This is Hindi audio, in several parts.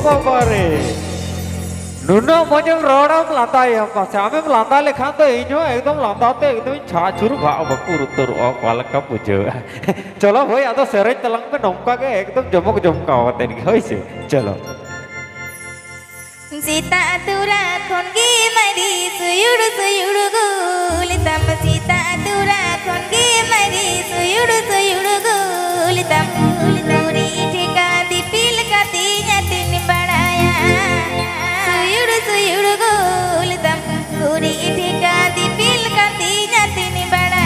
बाबा रे नुना मजम रोडम लाता है पास आमें लाता लेखा तो इन्हों एकदम लाताते एकदम छाछुर भाव बपुर उत्तर वाला का पूछो चलो भाई आधा सेरेज तलंग में नौका के एकदम जमक जमका होते हैं होई से चलो सीता तुरा खोनगी मरी सुयुड़ सुयुड़ गुल तम सीता तुरा खोनगी मरी सुयुड़ सुयुड़ गुल तम तुरी ठिका दिपिल का तीजा तीन बढ़ाया सुयुड़ सुयुड़ गुल तम तुरी ठिका दिपिल का तीजा तीन बढ़ाया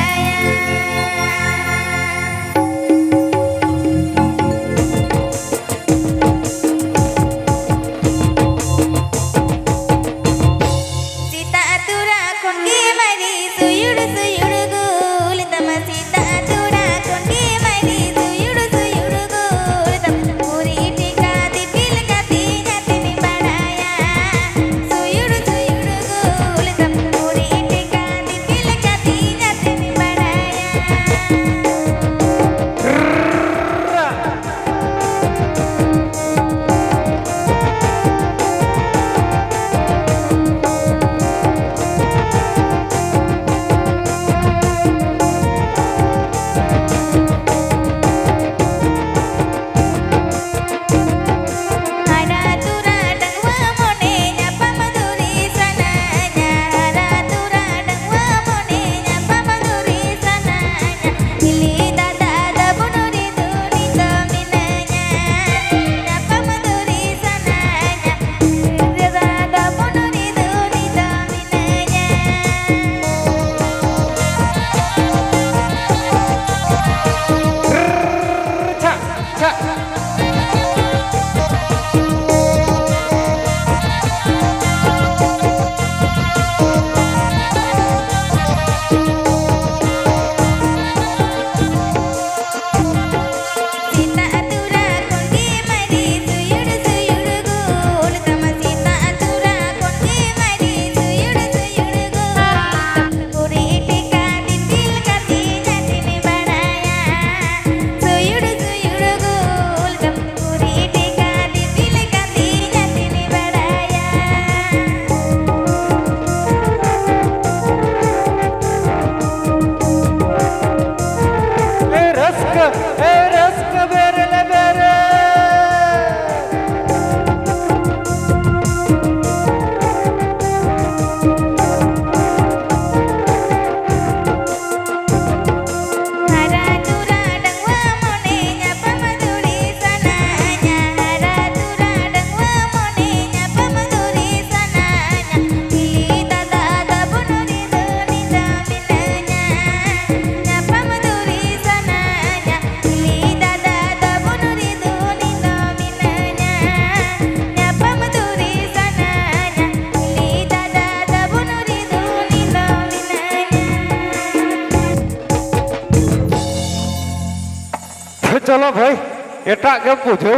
चलो भाई एटा के पूछो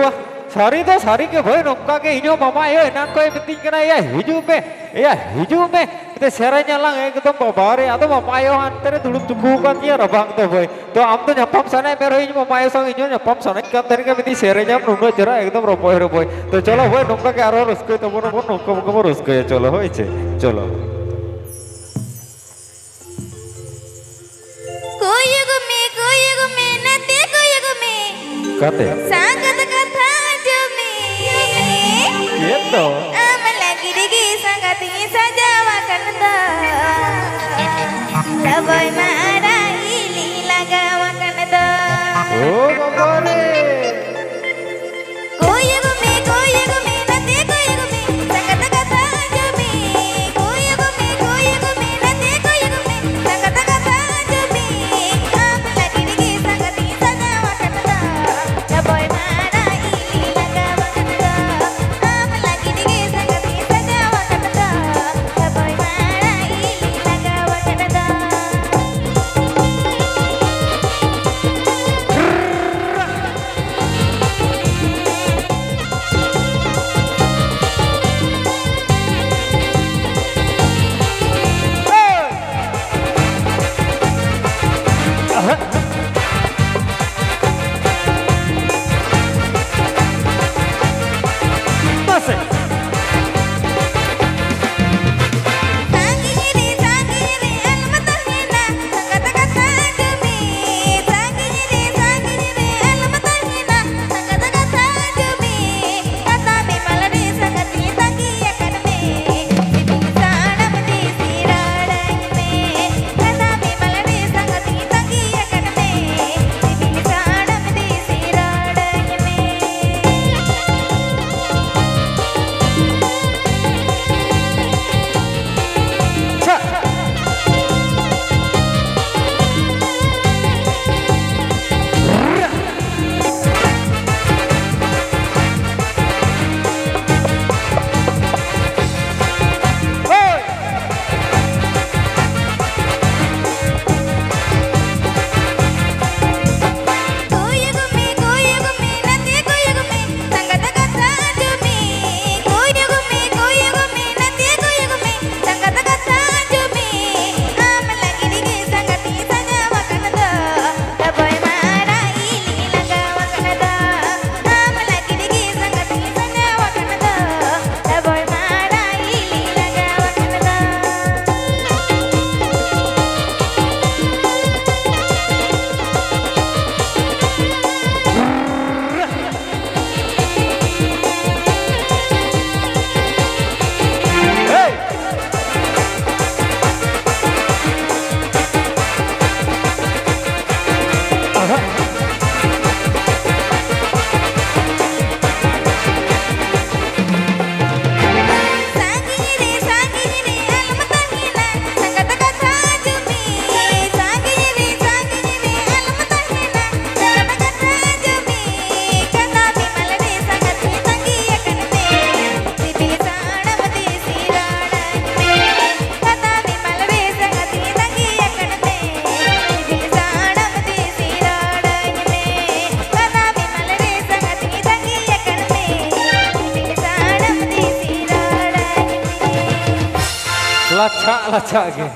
सारी तो सारी के भाई नौका के इन्हों मामा ये ना कोई मिटिंग करना या हिजू में ते सेरा ᱧᱟᱞᱟᱝ एकदम बाबारे आदो मामा यो अंतरे दुड़ुब तुकु का तिया रबांग तो भाई तो आम तो ᱧᱟᱯᱟᱢ साने मेरो इन मामा यो संग इन्हों ᱧᱟᱯᱟᱢ साने का तेरे के मिटी सेरा ᱧᱟᱢ नुनो जरा एकदम रोपोय तो चलो भाई नौका के आरो रस्को तो बोनो नौका रस्को चलो होय छे चलो kate sangat kata jumi gitu lagi digi sangat tinggi saja makan dah labai mara ili laga makan dah oh babare koye gumi nate koye gumi sangat kata jumi koye gumi nate koye gumi sangat kata jumi lagi digi sangat tinggi saja makan dah labai mara ili laga makan dah lagi digi sangat tinggi saja makan dah labai mara ili laga makan dah lacha ge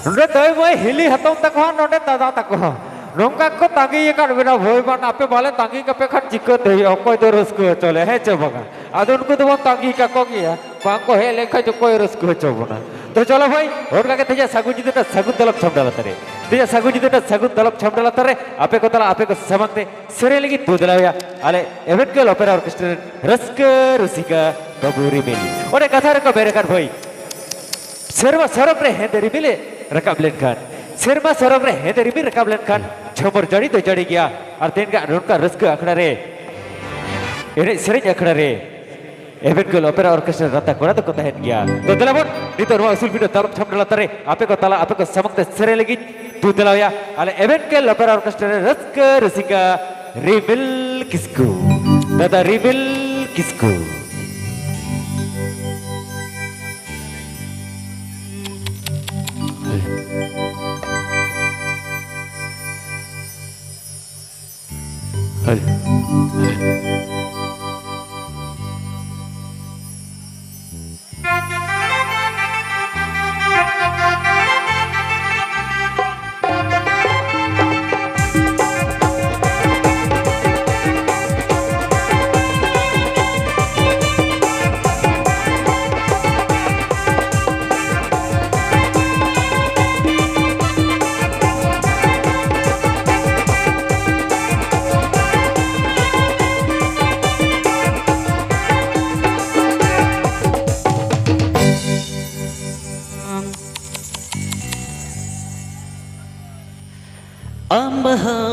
nonde doi boy hili hatom tako nonde dada tako nongka ko tangi kan bina bhoi ban ape bale tangi kape khan chikot hei okoi do rasko chole he chobaga adun ko do tangi ka ko giya bang ko he lekha jo koi rasko chobona तो चलो भाई और का कहते हैं सागु जिते सागु दलक छमडला तरे दिया सागु जिते सागु दलक छमडला तरे आपे को समंते सरे लगी तो दलाया आले एवेट के ओपेरा ऑर्केस्ट्रा रस्क रसिका बबूरी मिली और एक कथा रखो बेरे कर भाई सर्व सरब रे हेदरी मिले रकाबलेन खान सर्व सरब रे हेदरी मिले रकाबलेन खान छबर जड़ी तो जड़ी गया और दिन का उनका रस्क अखड़ा रे इन्हें सरे अखड़ा रे एवेट के ओपेरा ऑर्केस्ट्रा रता कोड़ा तो कोता है क्या तो दलाबोन नितो रो असूल वीडियो तलब छमडला तरे आपे को समक्ते सरे लगी तू दलाया आले एवेट के ओपेरा ऑर्केस्ट्रा रस्क रसिका रिबिल किसको दादा रिबिल किसको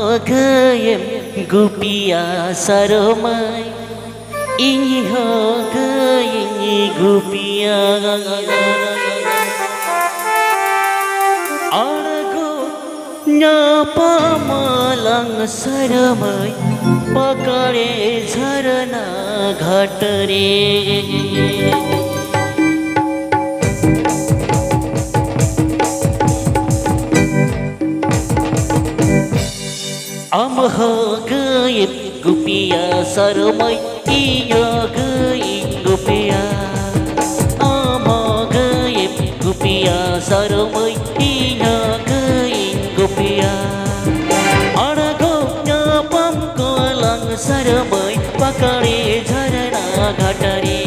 Ambahagayam gupiya saromai ini hagayam gupiya arago nyapa malang saramai pakare jharana ghatare Amahagayam gupiya saromai iya gayam gupiya Amahagayam gupiya saromai iya gayam gupiya Arago nyapam kolang saramai pakare jharana ghatare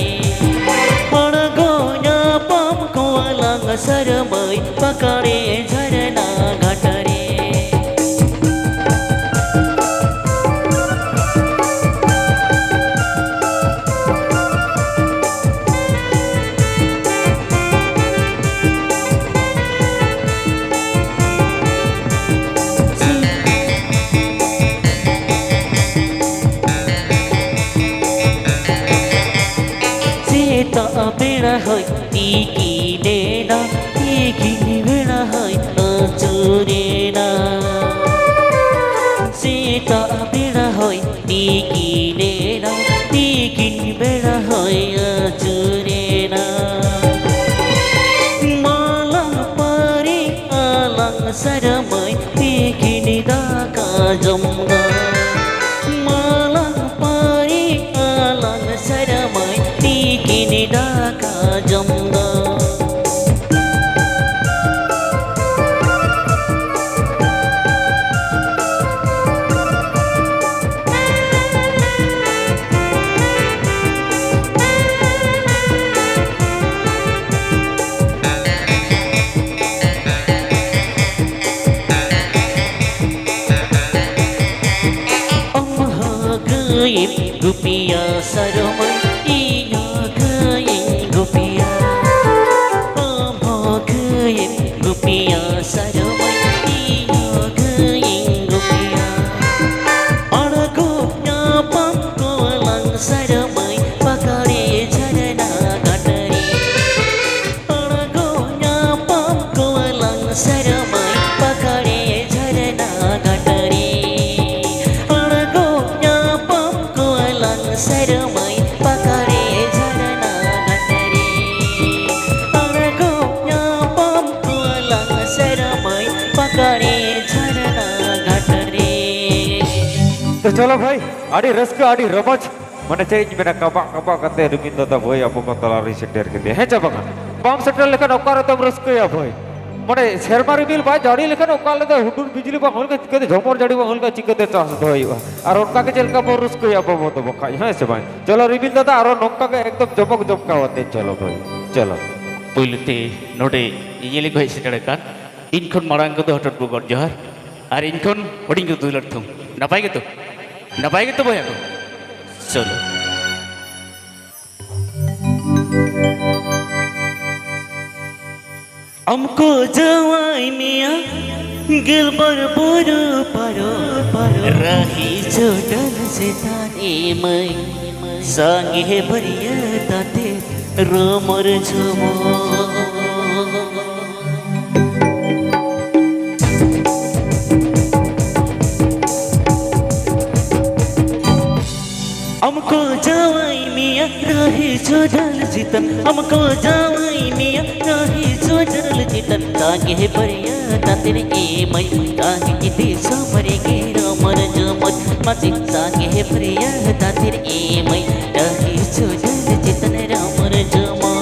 Arago nyapam kolang saramai pakare jharana ghatare बेड़ा है टीकी देना टीकी बेड़ा है चुरेना सीता बेड़ा है टीकी देना टीकी बेड़ा है चुरेना माlang pari alang saramai टीकी निदा का जमना माlang pari alang saramai टीकी निदा का जमना Amahagayam gupiya saromai iya gayam gupiya Amahagayam gupiya saromai iya gayam gupiya Arago nyapam kolang saramai pakare jharana ghatare Arago nyapam kolang saramai pakare jharana ghatare Arago nyapam kolang saramai pakare jharana ghatare Arago nyapam kolang saramai pakare jharana ghatare तो चलो भाई आड़ी रस्क आड़ी रमज मने चेंज मेरा कबा कबा करते रुकिन तो भाई आपको तलारी से डेर के दे है जब बाम सेटर लेखन ओकारे तम रस्कया भाई माने शेरमा रिबिल बाय जाड़ी लेखन ओकाले दे हुडुर बिजली बा होलका चिकते झमर जाड़ी बा होलका चिकते चास दोइबा और उनका के चलका बो रस्कया बो तो बखाई है से भाई चलो रिबिल दादा और नोका के एकदम जमक जमकावते चलो भाई चलो पुलते नोडे इयले को सेटड़कान इनखन मारांग को हटट बुगट जहर और इनखन होडिंग को दुलर थुम नपाई के तो भया को चलो हमको जवाई मिया गिलबर बोरो पारो रही छोटल से ताने मई संगे भरिया ताते रोमर झुमो हमको जवाई मिया रही छोटल जितन हमको जवाई मिया रही छोटल जितन तागे भरिया ताते ए मई तागे इते समरे के रोमर झुमो मसी तागे भरिया ताते ए मई रही छोटल जितन रोमर झुमो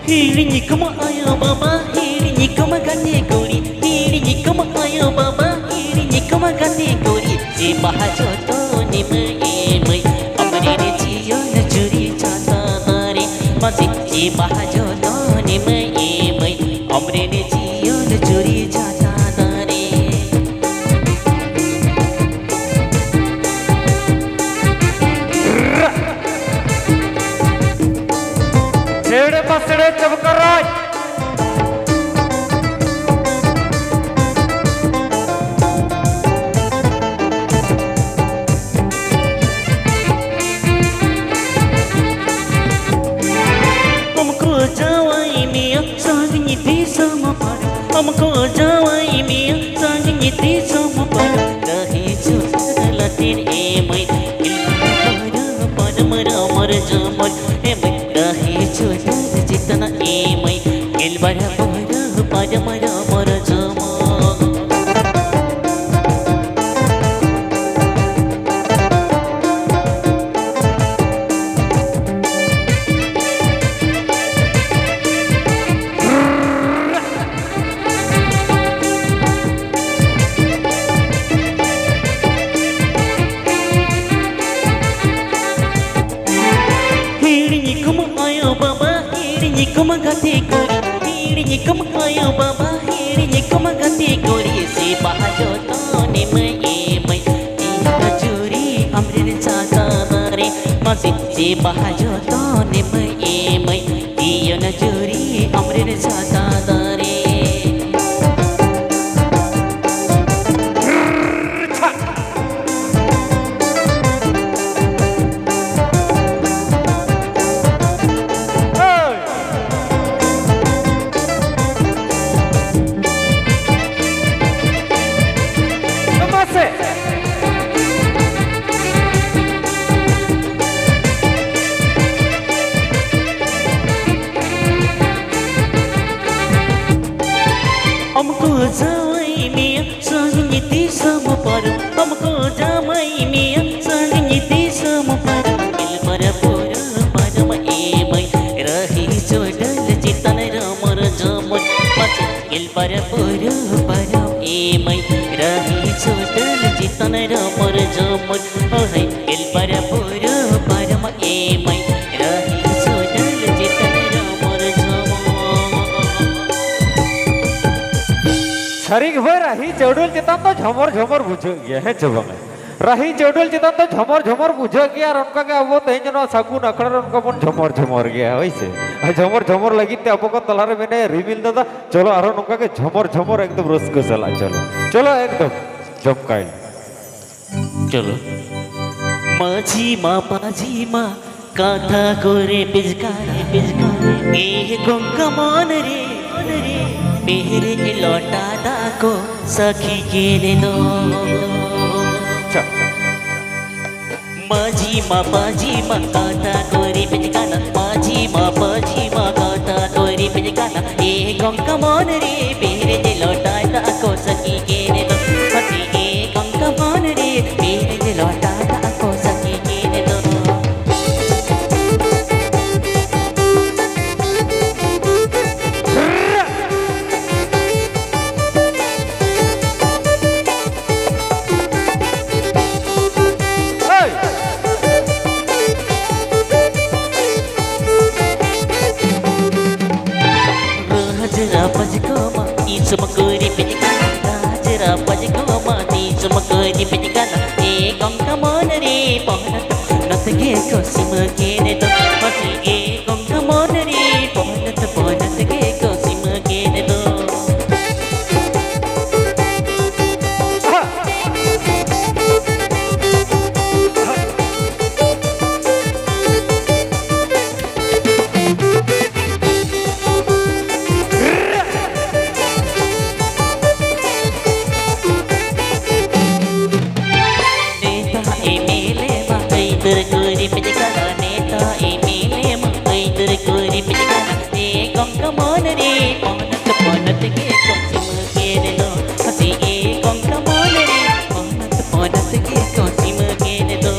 Hiri kama ayo baba, hiri kama gane gori, hiri kama ayo baba, hiri kama gane gori. Si bahajo to ni mai, amre ne jiyo na juri chata mare. Masi si bahajo to ni mai, amre ne jiyo na juri chata mare. सेड़े पसड़े चमकर राज हमको जवाई मिया सांगी देशों में पर हमको जवाई मिया सांगी देशों में पर रही चुल लतीन ए मई पर मरा मर जमर ए मई रही चुल जितना ए मई गिल बड़ा पर मरा मर जमर Kama gati gori, hiri kama ayo baba, hiri kama gati gori. Si bahajo to ni mai, ina juri amrin chata mare. Masi si bahajo to ni mai, ina juri amrin chata mare. हमको जवाई मिया संगी देशों में पर हमको जवाई मिया संगी देशों में पर गिल पर ए मई रही छोटल जितन रोमर झुमर मसी गिल पर ए मई रही छोटल जितन रोमर झुमर ओ है गिल पर ए मई रही छोटल जितन रोमर झुमर शरीक भाई रही चौडल चितान तो झमर झमर बुझे गया है चबंग रही चौडल चितान तो झमर झमर बुझे गया और उनका क्या वो तेज ना सागुन अखड़ा उनका मन झमर झमर गया वैसे झमर झमर लगी ते आपको को तलारे मैंने रिवील दादा चलो और उनका के झमर झमर एकदम रस के चला चलो एकदम जमकाई चलो माझी माँ काथा गोरे पिजकारे ए गंगा मान रे मेरे लोटादाको सखी केरे दो माझीमा बाजीमा काता कोरी पिजकाना माझीमा बाजीमा काता कोरी पिजकाना ए गंगा मोन रे बेरे दे लोटादाको सखी केरे दो हसी ए गंगा मोन रे बेरे दे लोटादाको सखी केरे दो Sumakuri pinikana, jera pajko mati. Sumakuri pinikana, gongka monare pohnat, natge kosimagene do. Mati gongka monare pohnat pohnatge kosimagene do. Terkuri pijakana neta emile mai terkuri pijakana gongka monare pohnat pohnatge kosimagene do. Hasi gongka monare pohnat pohnatge kosimagene do.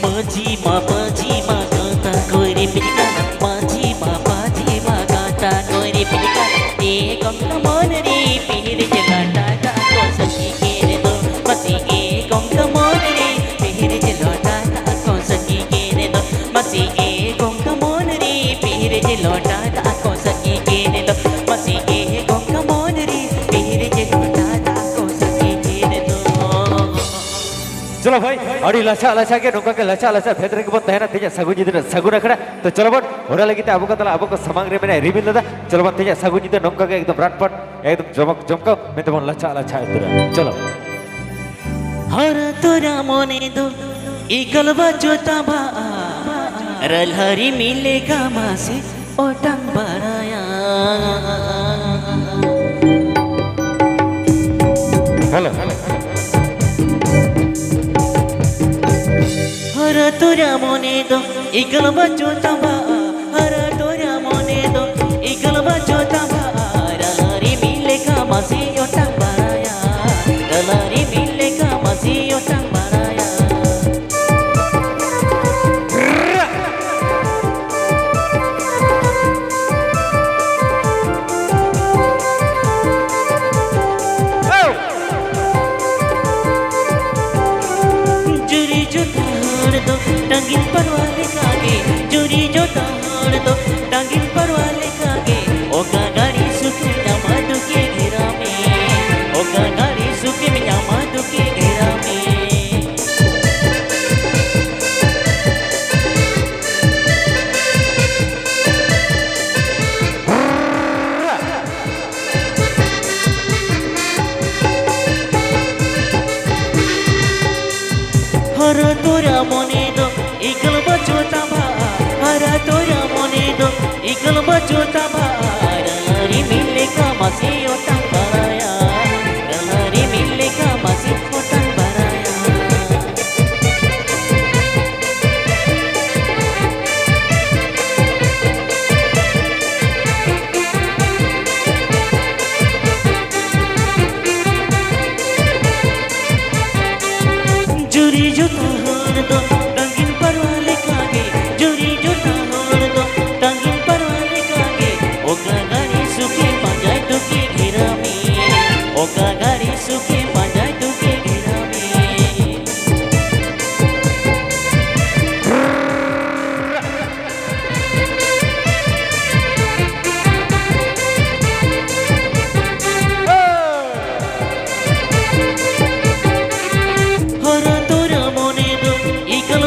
Majima kata kori pijakana majima kata kori pijakana gongka monare pihir jelata ta ko saki kere do masi gongka monare pihir jelata ta ko saki kere do masi gongka monare pihir jelata ta ko saki kere do masi gongka monare pihir jelata ta ko saki kere do. चलो भाई अड़ी लचा लचा के नौका के लचा लचा भेतर के बहुत तहना तेजा सगुन जिते सगुन रखड़ा तो चलो बट होरा लगी ते अबो का तला अबो को समांग रे मैंने रिबिल दादा चलो बट तेजा सगुन जिते नौका के एकदम राटपट एकदम जमक जमका मैं तो लचा लचा इधर चलो हर तोरा मोने दो इकल बचोता बा रलहरी मिलेगा मासे ओटंग बराया हेलो हर तोरा मोने दो इकल बचोता बा हर तोरा मोने दो इकल बचोता बा रलहरी मिलेगा मासे ओटंग बराया रलहरी मिलेगा मासे ओटंग बराया जुरी जो ताड़ दो टंगिल पर वाले कागे जुरी जो ताड़ दो टंगिल पर वाले कागे ओका गाड़ी सुखे न्यामादु के घेरा में ओका गाड़ी सुखे न्यामादु के घेरा में हर तोरा मोने दो इकल बचोता बा हर तोरा मोने दो इकल बचोता बा रलहरी मिलेगा मासे ओटंग बराया रलहरी मिलेगा मासे ओटंग बराया जुरी जो ताड़ दो टंगिल पर वाले कागे जुरी जो ताड़ दो टंगिल पर वाले कागे ओका गाड़ी सुखे पाजाय तो के घेरा में ओका गाड़ी सुखे पाजाय तो के घेरा में हर तोरा मोने दो इकल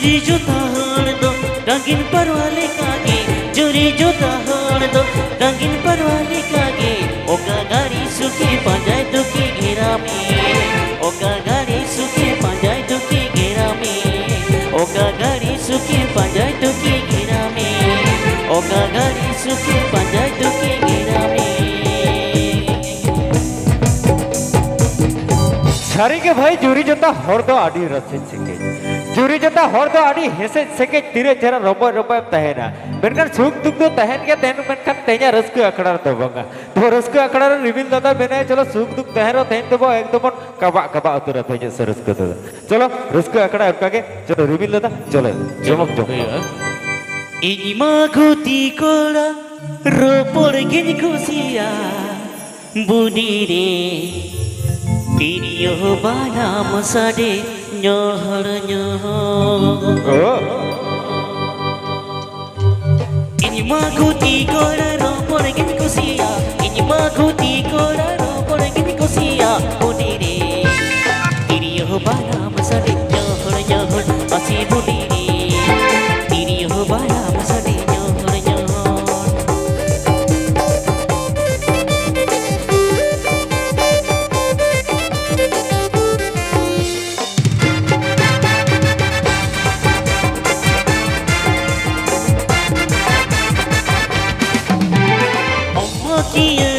चोरी जो ताहड़ दो रंगीन परवाले कागे चोरी जो ताहड़ दो रंगीन परवाले कागे ओका गाड़ी सुखे पंजाय दुखी घेरा में ओका गाड़ी सुखे पंजाय दुखी घेरा में ओका गाड़ी सुखे पंजाय दुखी घेरा में ओका गाड़ी सुखे पंजाय दुखी घेरा में सारी के भाई जुरी जोता हर दो आड़ी रसे सेके जुरी जोता हर दो आड़ी हेसे सेके तीरे चेहरा रबय रबय तहना मेनखान सुख दुख दो तहन के तहन मेनखान तेजा रस्क अखड़ा दो बंगा तो रस्क अखड़ा रिबिल दादा बेने चलो सुख दुख तहन तहन तो एकदम कबा कबा उतर तेजा से रस्क दो चलो रस्क अखड़ा उनका के चलो रिबिल दादा चलो जमक जमक इनिमा खुती कोड़ा रोपोर गिन खुशिया बुनी रे तिरियो बाना मसाडे नोहर नोहर इनिमा खुती कोड़ा रोपोर गिन खुशिया इनिमा खुती कोड़ा रोपोर गिन खुशिया बुनी रे तिरियो बाना मसाडे नोहर नोहर असी बुनी रे तिरियो बाना मसाडे नोहर नोहर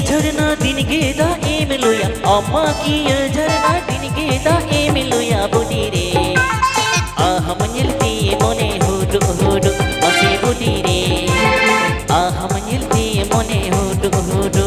झरना दिन गेदा ए मिलोया अम्मा की झरना दिन गेदा ए मिलोया बुडी रे हम मिलती मोने हुडु हुडु असी बुडी रे हम मिलती मोने हुडु हुडु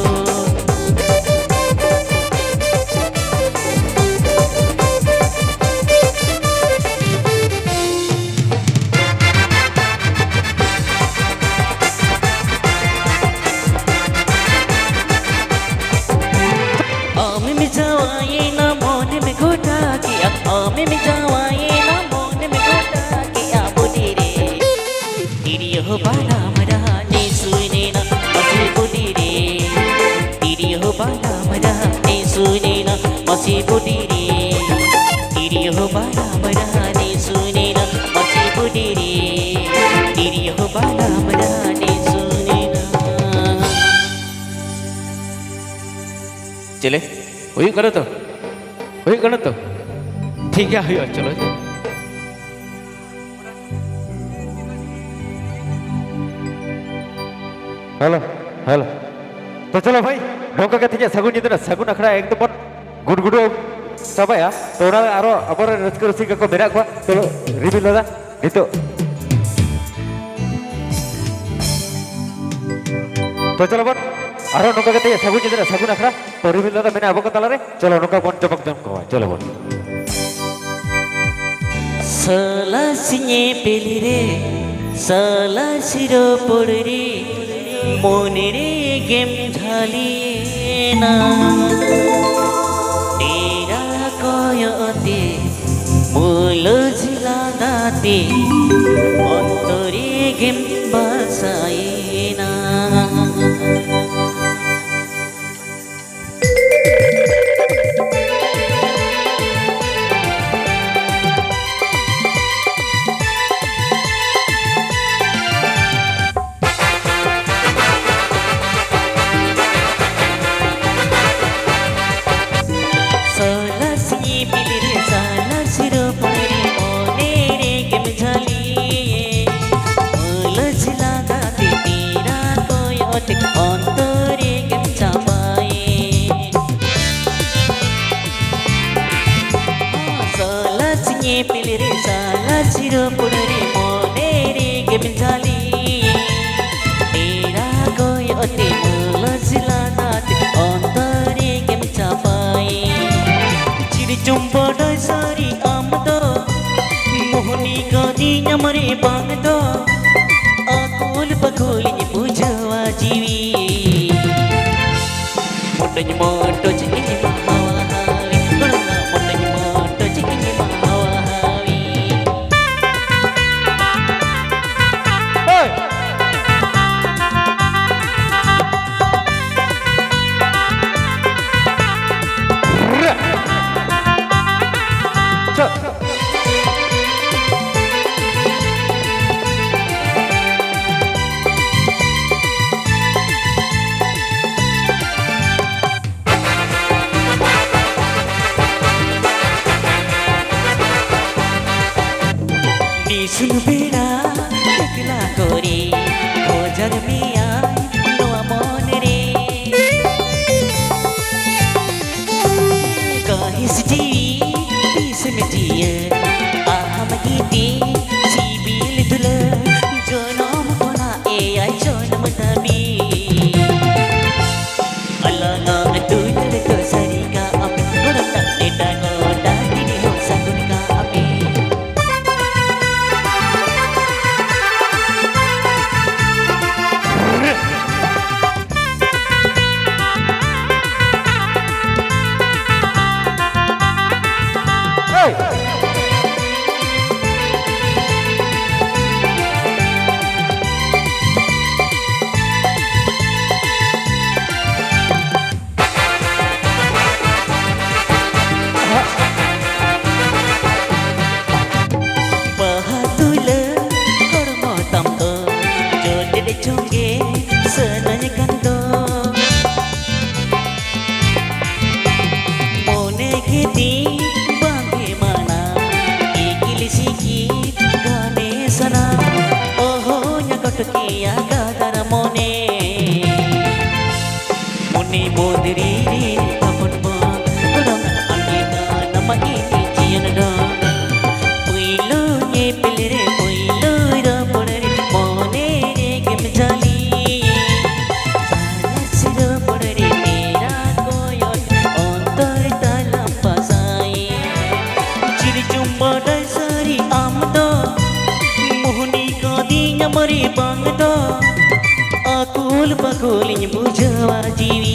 में जावाए ना मोन में घोटा के आबुदी रे तिरियो बाला मरा ने सुने ना मसी बुदी रे तिरियो बाला मरा ने सुने ना मसी बुदी रे तिरियो बाला मरा ने सुने ना मसी बुदी रे तिरियो बाला मरा ने सुने ना चले वही करो तो ठीक है चलो हेलो हेलो तो चलो भाई नौका के तीजे सगुन जितना सगुन अखड़ा एकदम गुडगुडो चाबाया तो आरो अबर रस्क रसिक को मेरा को चलो रिबिल दादा नितो तो चलो बन आरो नौका के तीजे सगुन जितना सगुन अखड़ा तो रिबिल दादा मैंने अब को तला रे चलो नौका बन चपक जम को चलो बन सलासिnye pelire salasiro porre monere gem dhalina tera koyote mulo jiladate ontore gem basaina pilire sala siro purare monere gem jali tera koi ote mulo jilanat ontare gem chapai chiri chumbo doi sari amdo mohoni kadi nyamare bangdo akul pakul ni pujwa jiwi modaj moto chini mahawa hawi korna modaj moto chini mahawa hawi নিশুন বেড়া একলা করে খোঁজার মেয়ায় নোয়া মন রে কাহিস জিবি পিসন জিয়ে আহাম গীতি সিবিল দুল জনম কোনা এ আই জনম দাবি Allah nang tular to sarika api gurang tak deta goda dini ho sagun ka api Hey! bahatula hormo tamto jodde chonge sananya kando mone giti bange mana ikili siki gane sana oho nya kotkiya gadara mone muni modiri apun mon orang angina nama ini jian dong Poilo ye pelere poilo ra podare mone re gem jali sira podare tera koyot ontor talam pasai chiri chumba dai sari amdo mohni kadinya mari bangdo akul bagolin bujawa jiwi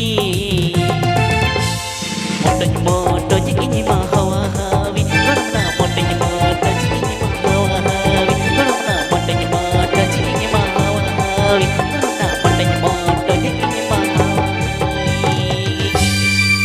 Motonya moto ini mah hawa hawi Karena motonya moto ini mah hawa hawi Karena motonya moto ini mah hawa hawi Karena motonya moto ini mah hawa hawi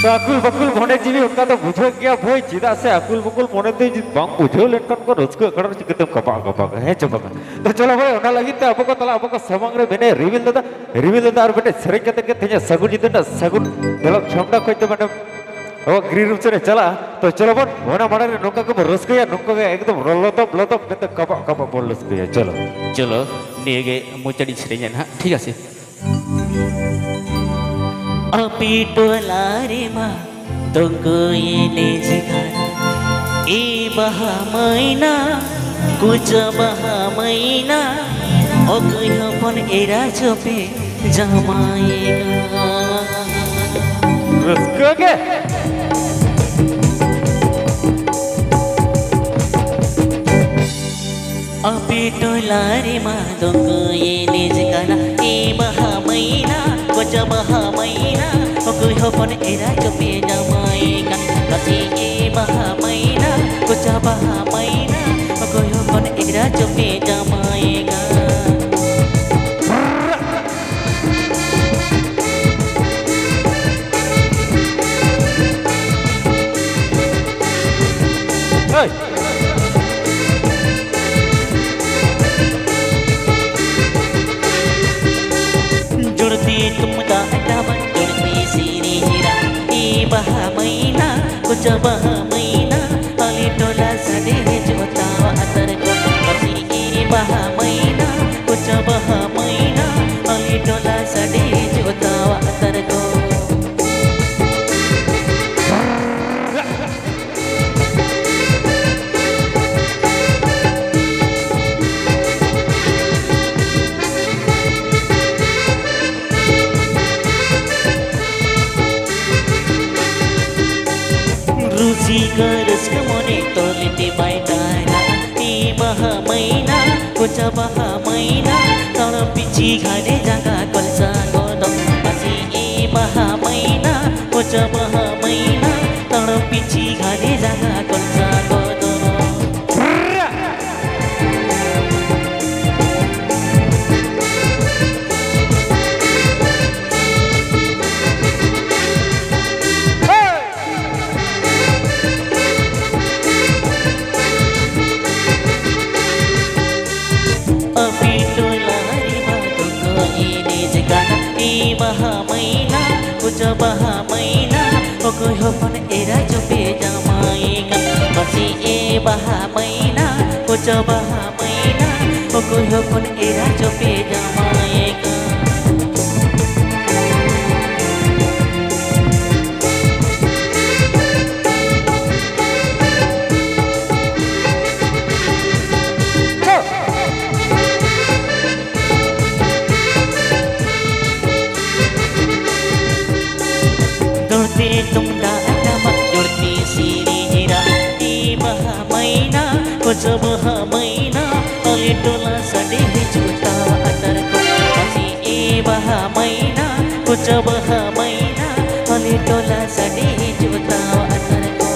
तो अकुल बकुल मोने जीवी उनका तो बुझो गया भाई चिदा से अकुल बकुल मोने तो जी बांग बुझो लेकर को रोजको कड़र चिकते कपा कपा है चुपा तो चलो भाई उन्हें लगी तो आपको तला आपको समग्र बेने रिवील दादा और बेटे सरे के तक थे सगुन जितना सगुन चलो क्षमता कोई तो मैडम वो ग्रीन रूम से चला तो चलो बन होना मना रे नौका को रस गया नौका के एकदम रोलो तो कपा कपा बोल रस गया चलो चलो निये गे मुचड़ी छरेnya ना ठीक আছে Api tolare ma tunggu ini sekarang Ibaha maina kuca baha maina Oke hapon era cope jamaika रस के Api tolare ma tunggu ini sekarang Ibaha maina kuca baha maina Oke hapon era cope jamaika Kasih ibaha maina kuca baha maina Oke hapon era cope jamaika Hey! जुड़ती तुम दामन जुड़ती सीरी हीरा ई बहा महीना कुछ बहा महीना अली टोला सदे जोतावा अतर को बसी ई बहा महीना कुछ बहा महीना अली टोला सदे जोतावा अतर को Rusi keras kemone toliti baitana Di baha maina kuca baha maina Tara pici ghade jaga kolsa godong Masih i baha maina kuca baha maina Tara pici ghade jaga kolsa godong baha maina Okoy hopon era jope jamaika Masih e baha maina Koca baha maina maina Okoy hopon era chope jamaega Dorte tungda alamak dorte siri hira Di baha maina Koca baha maina Ali tola sade juta atar ko Masih e baha maina Koca baha maina Ali tola sade juta atar ko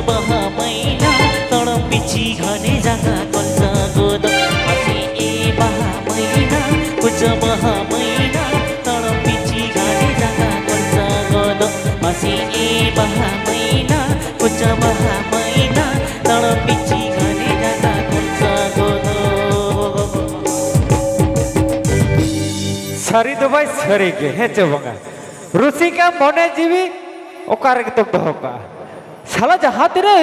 baha maina tolong pici khane jaga kolsa god masih e baha maina kuja baha maina tolong pici khane jaga kolsa god masih e baha maina kuja baha maina tolong pici khane jaga kolsa god sari to bhai sari ge he chobanga rusi ka mone jibi okare ke to doka salah jahat re